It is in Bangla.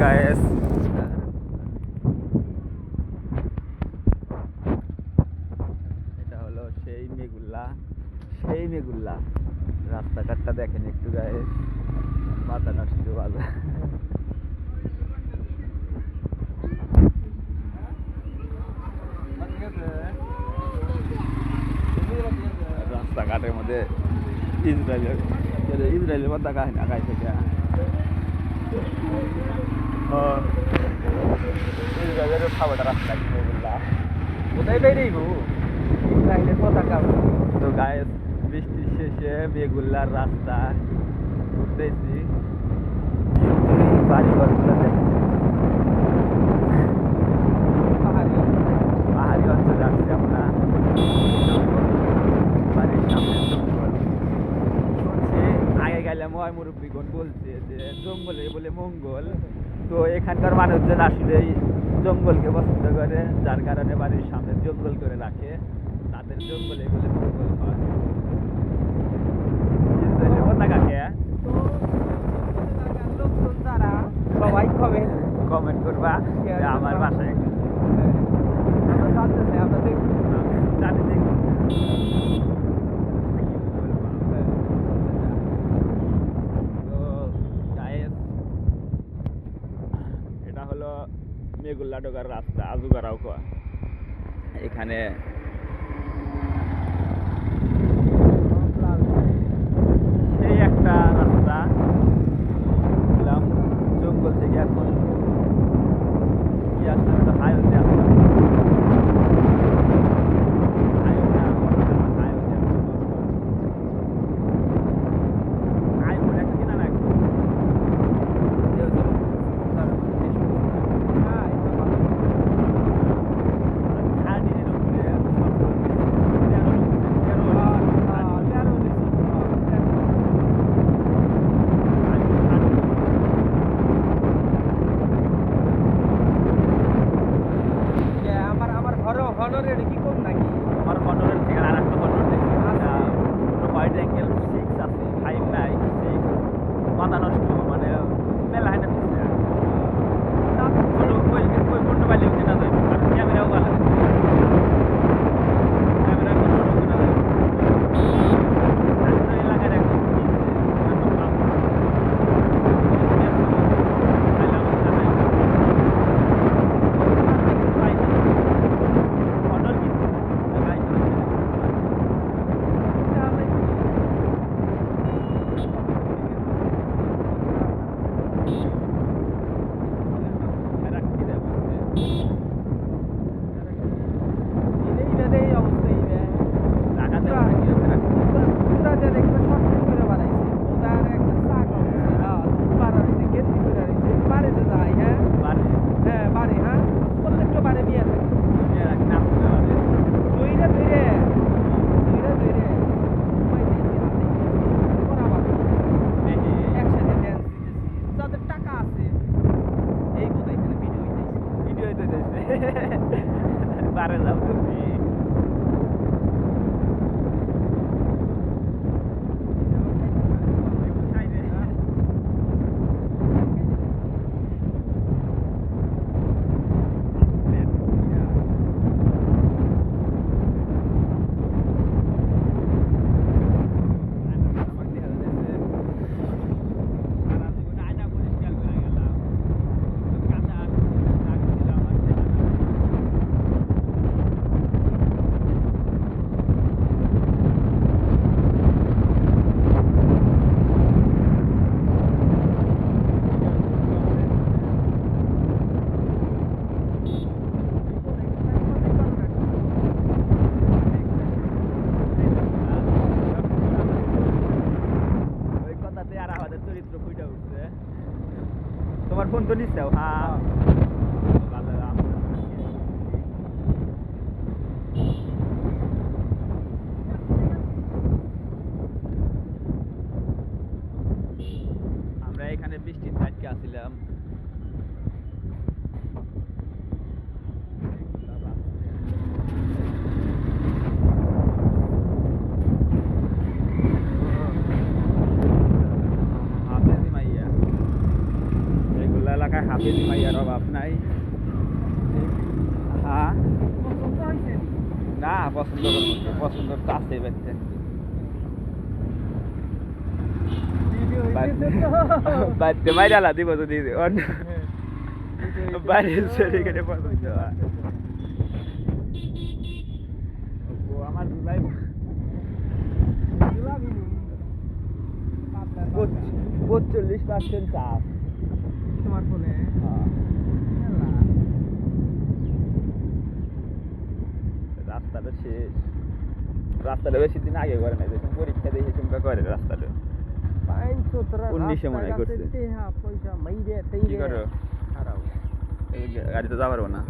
গায়েস, এটা হলো সেই মেগুল্লা রাস্তাঘাটটা দেখেন একটু গায়েস, মাথা নষ্ট বাজে। রাস্তাঘাটের মধ্যে ইসরায়েলের মধ্যে আগাই থেকে ইসরায়েলের খাবারটা রাস্তা মেগুল্লা কোথায় বেরিয়ে ইসরায়েলের পতাকা। তো গায়ে বৃষ্টির শেষে মেগুল্লার রাস্তা ঘুরতেছি, বাড়িঘরগুলো দেখছি, পাহাড়ি অঞ্চলে আসছি আমরা। বাড়ির সামনে জঙ্গল, শুনছি আগে গেলাম ওই মুরব্বীগণ বলছে যে জঙ্গলে বলে মঙ্গল। তো এখানকার মানুষজন আসলে জঙ্গলকে পছন্দ করে, যার কারণে বাড়ির সামনে জঙ্গল করে রাখে, তাদের জঙ্গলে বলে মঙ্গল হয়। ইসরায়েলের পতাকা কে সবাই কমেন্ট করবা আমার বাসায় মেগুল্লা ঢোকার রাস্তা আজুগারাও কয়। এখানে সেই একটা রাস্তা গেলাম জঙ্গল থেকে, এখন কি আসলাম একটা হাইওয়ে আসলাম। বারে যাও তুমি তোমার ফোন তো নিচ্ছাও। হ্যাঁ আমরা এখানে বৃষ্টির আটকে আসছিলাম। এলাকায় হাফেজি মাইয়ার অভাব নাই। হ্যাঁ না পছন্দ করবো কি? পছন্দ তো আছে ব্যক্তি বাড়িতে মাইরালা দিব যদি অন্য বাড়ির সেদিকে পছন্দ হয়। ও আমার জুলাই 45% চাপ তোমার ফোনে রাস্তাটা শেষ। রাস্তাটা বেশি দিন আগে করে নাই, যখন পরীক্ষা দিয়ে সেসমটা করে রাস্তাটা। 19 মনে হয় করছে। পয়সা মাইরে কি করো? গাড়িতে যাবার না।